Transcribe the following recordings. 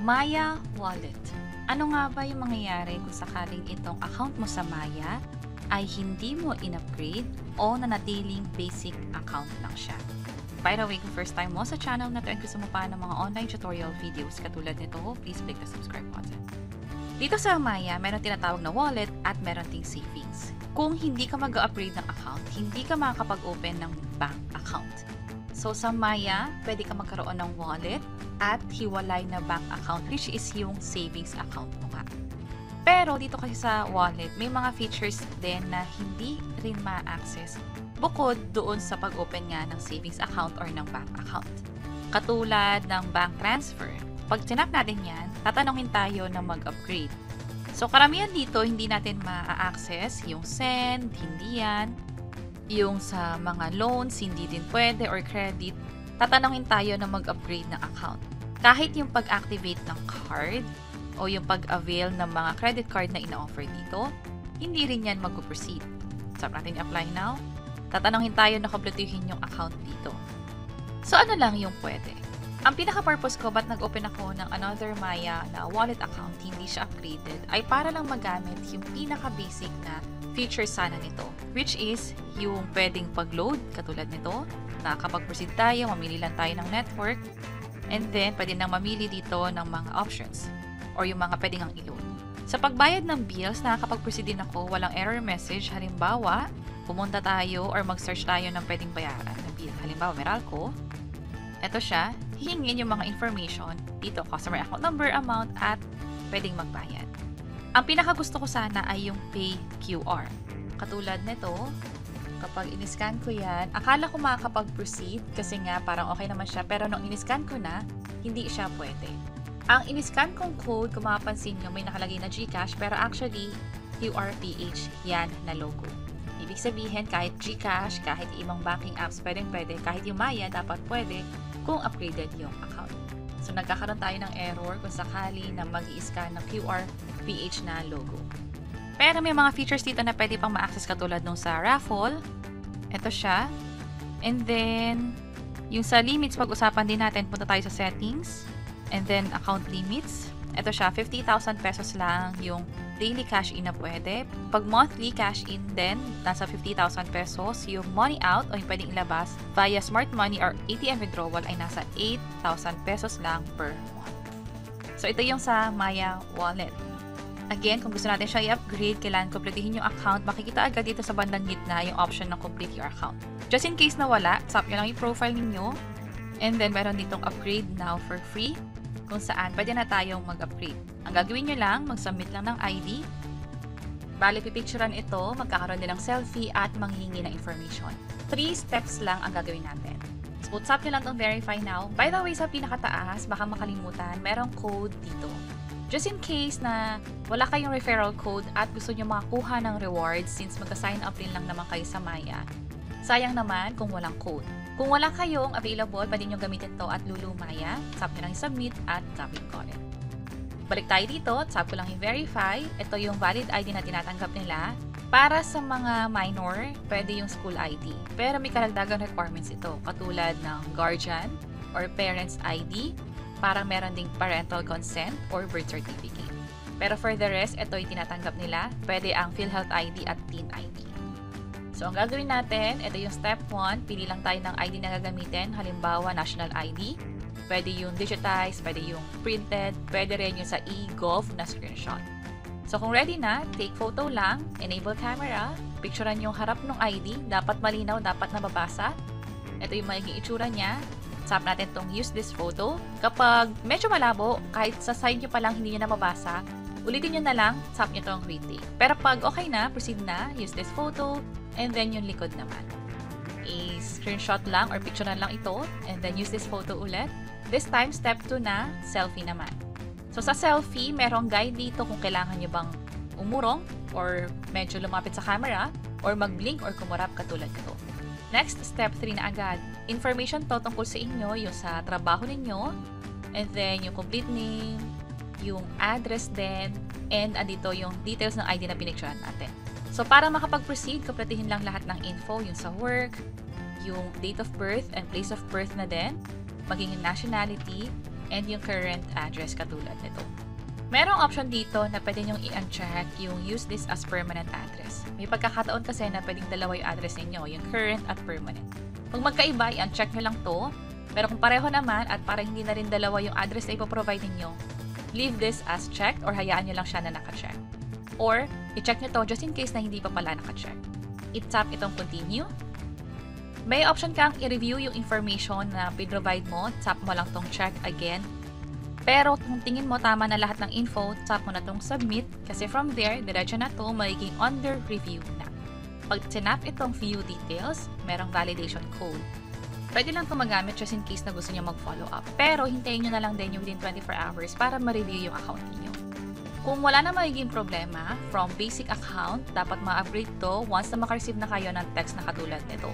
Maya Wallet. Ano nga ba yung mangyayari kung sakaling itong account mo sa Maya ay hindi mo in-upgrade o nanatiling basic account lang siya? By the way, kung first time mo sa channel na to and gusto mo pa ng mga online tutorial videos katulad nito, please click the subscribe button. Dito sa Maya, meron tinatawag na wallet at meron ding savings. Kung hindi ka mag-upgrade ng account, hindi ka makakapag-open ng bank account. So sa Maya, pwede ka magkaroon ng wallet at hiwalay na bank account, which is yung savings account mo nga. Pero dito kasi sa wallet, may mga features din na hindi rin ma-access bukod doon sa pag-open nga ng savings account or ng bank account. Katulad ng bank transfer. Pag tinap natin yan, tatanungin tayo na mag-upgrade. So karamihan dito, hindi natin ma-access yung send, hindi yan. Yung sa mga loans, hindi din pwede or credit, tatanungin tayo na mag-upgrade ng account. Kahit yung pag-activate ng card o yung pag-avail ng mga credit card na ina-offer dito, hindi rin yan mag-proceed. Stop natin i-apply now. Tatanungin tayo na kumpletuhin yung account dito. So ano lang yung pwede? Ang pinaka-purpose ko ba't nag-open ako ng another Maya na wallet account, hindi siya upgraded, ay para lang magamit yung pinaka-basic na feature sana nito, which is yung pwedeng pag-load katulad nito, na kapag proceed tayo, mamili lang tayo ng network, and then pwede nang mamili dito ng mga options or yung mga pwedeng ang i-load. Sa pagbayad ng bills, nakakapag-proceed din ako, walang error message. Halimbawa, pumunta tayo or mag-search tayo ng pwedeng bayaran ng bill. Halimbawa, Meralco. Ito siya, hihingin yung mga information dito, customer account number, amount, at pwedeng magbayad. Ang pinakagusto ko sana ay yung Pay QR. Katulad nito, kapag in-scan ko yan, akala ko makakapag-proceed kasi nga parang okay naman siya, pero nung in-scan ko na, hindi siya pwede. Ang in-scan kong code, kung mapapansin nyo, may nakalagay na GCash, pero actually, QRPH yan na logo. Ibig sabihin, kahit GCash, kahit ibang banking apps, pwede, kahit yung Maya, dapat pwede kung upgraded yung account. So, nagkakaroon tayo ng error kung sakali na mag-i-scan ng QRPH na logo. Pero may mga features dito na pwede pang ma-access katulad nung sa raffle. Ito siya. And then, yung sa limits, pag-usapan din natin, punta tayo sa settings. And then, account limits. Ito siya, 50,000 pesos lang yung daily cash in na pwede. Pag monthly cash in din, nasa 50,000 pesos. Yung money out o yung pwedeng ilabas via smart money or ATM withdrawal ay nasa 8,000 pesos lang per month. So, ito yung sa Maya Wallet. Again, kung gusto natin siya i-upgrade, kailangan kumpletuhin yung account. Makikita agad dito sa bandang gitna yung option ng complete your account. Just in case na wala, tap nyo lang yung profile ninyo. And then, meron ditong upgrade now for free, kung saan pwede na tayong mag-upgrade. Ang gagawin nyo lang, mag-submit lang ng ID. Bale, pipicturean ito, magkakaroon din ng selfie at manghingi ng information. 3 steps lang ang gagawin natin. So, tap nyo lang itong verify now. By the way, sa pinakataas, baka makalimutan, merong code dito. Just in case na wala kayong referral code at gusto nyo makakuha ng rewards since magka-sign up din lang naman kayo sa Maya, sayang naman kung walang code. Kung wala kayong available, pwede nyo gamitin to at Lulu Maya. Tap nyo lang yung submit at tap yung got it. Balik tayo dito, tap ko lang yung verify. Ito yung valid ID na tinatanggap nila. Para sa mga minor, pwede yung school ID. Pero may karagdagang requirements ito, katulad ng guardian or parents ID, para meron ding parental consent or birth certificate. Pero for the rest, ito yung tinatanggap nila. Pwede ang PhilHealth ID at Teen ID. So, ang gagawin natin, ito yung step 1. Pili lang tayo ng ID na gagamitin. Halimbawa, national ID. Pwede yung digitized, pwede yung printed, pwede rin yung sa e-gov na screenshot. So, kung ready na, take photo lang, enable camera, picturean yung harap ng ID, dapat malinaw, dapat nababasa. Ito yung magiging itsura niya. Tap natin itong use this photo. Kapag medyo malabo, kahit sa side nyo pa lang hindi nyo na mabasa, ulitin nyo na lang, tap nyo itong retake. Pero pag okay na, proceed na, use this photo, and then yung likod naman. I-screenshot lang or picture na lang ito, and then use this photo ulit. This time, step 2 na, selfie naman. So sa selfie, merong guide dito kung kailangan nyo bang umurong or medyo lumapit sa camera or mag-blink or kumurap katulad nito. Next, step 3 na agad. Information to tungkol sa inyo, yung sa trabaho ninyo, and then yung complete name, yung address din, and andito yung details ng ID na pinicturean natin. So, para makapag-proceed, kumpletuhin lang lahat ng info, yung sa work, yung date of birth and place of birth na din, maging nationality, and yung current address katulad nito. Merong option dito na pwede nyong i-uncheck yung use this as permanent address. May pagkakataon kasi na pwedeng dalawa yung address ninyo, yung current at permanent. Kung magkaiba, i-uncheck nyo lang to. Pero kung pareho naman at para hindi na rin dalawa yung address na ipoprovide ninyo, leave this as checked or hayaan nyo lang siya na naka-check. Or, i-check nyo to just in case na hindi pa pala naka-check. I-tap itong continue. May option kang i-review yung information na pinrovide mo, tap mo lang tong check again. Pero kung tingin mo tama na lahat ng info, tap mo na tong submit kasi from there, diretso na to magiging under review na. Pag tinap itong view details, merong validation code. Pwede lang ito magamit just in case na gusto nyo mag-follow up. Pero hintayin nyo na lang din yung within 24 hours para ma-review yung account niyo. Kung wala na magiging problema, from basic account, dapat ma-upgrade to once na makareceive na kayo ng text na katulad nito.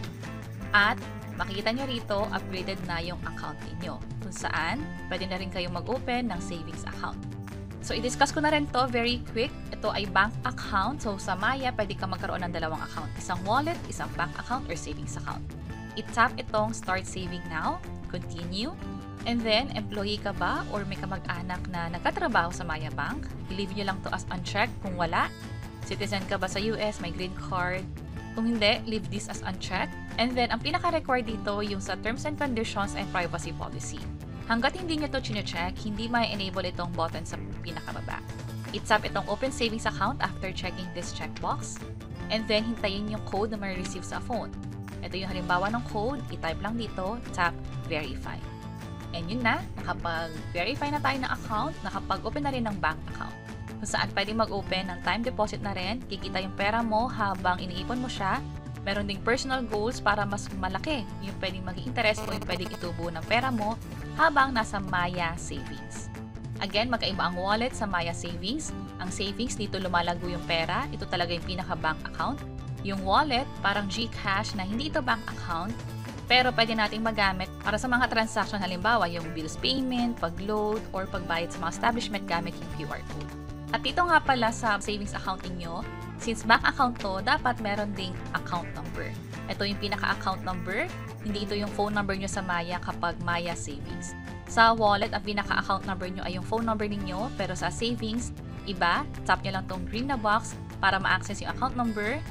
At makikita nyo rito, upgraded na yung account niyo. Kung saan, pwede na rin kayong mag-open ng savings account. So, i-discuss ko na rin to very quick. Ito ay bank account. So, sa Maya, pwede ka magkaroon ng dalawang account. Isang wallet, isang bank account or savings account. I-tap itong Start Saving Now, Continue, and then, employee ka ba or may kamag-anak na nagtatrabaho sa Maya Bank? I-leave nyo lang to as unchecked kung wala. Citizen ka ba sa US, may green card? Kung hindi, leave this as unchecked. And then, ang pinaka-required dito yung sa Terms and Conditions and Privacy Policy. Hanggat hindi nyo to chine-check, hindi ma-enable itong button sa pinakababa. I-tap itong Open Savings Account after checking this checkbox. And then, hintayin yung code na ma-receive sa phone. Ito yung halimbawa ng code, i-type lang dito, tap Verify. And yun na, nakapag-verify na tayo ng account, nakapag-open na rin ng bank account. Kung saan pwede mag-open ng time deposit na rin, kikita yung pera mo habang iniipon mo siya. Meron ding personal goals para mas malaki yung pwedeng maging interest o yung pwedeng itubo ng pera mo habang nasa Maya Savings. Again, magkaiba ang wallet sa Maya Savings. Ang savings, dito lumalago yung pera. Ito talaga yung pinaka-bank account. Yung wallet, parang GCash na hindi ito bank account, pero pwede nating magamit para sa mga transaction, halimbawa yung bills payment, pag-load, or pagbayad sa mga establishment gamit yung QR code. At dito nga pala sa savings account niyo, since bank account to, dapat meron ding account number. Ito yung pinaka-account number, hindi ito yung phone number nyo sa Maya kapag Maya Savings. Sa wallet, ang pinaka-account number nyo ay yung phone number ninyo, pero sa savings, iba, tap nyo lang tong green na box para ma-access yung account number,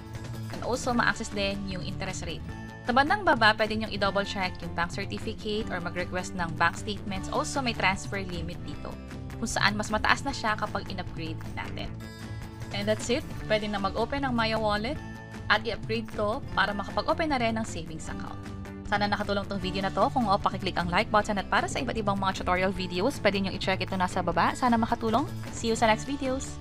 and also ma-access din yung interest rate. Sa bandang baba, pwede nyo i-double check yung bank certificate or mag-request ng bank statements. Also, may transfer limit dito, kung saan mas mataas na siya kapag in-upgrade natin. And that's it. Pwede na mag-open ng Maya Wallet at i-upgrade to para makapag-open na rin ng savings account. Sana nakatulong tong video na to. Kung oo, pakiclick ang like button at para sa iba't ibang mga tutorial videos, pwede nyo i-check ito nasa baba. Sana makatulong. See you sa next videos!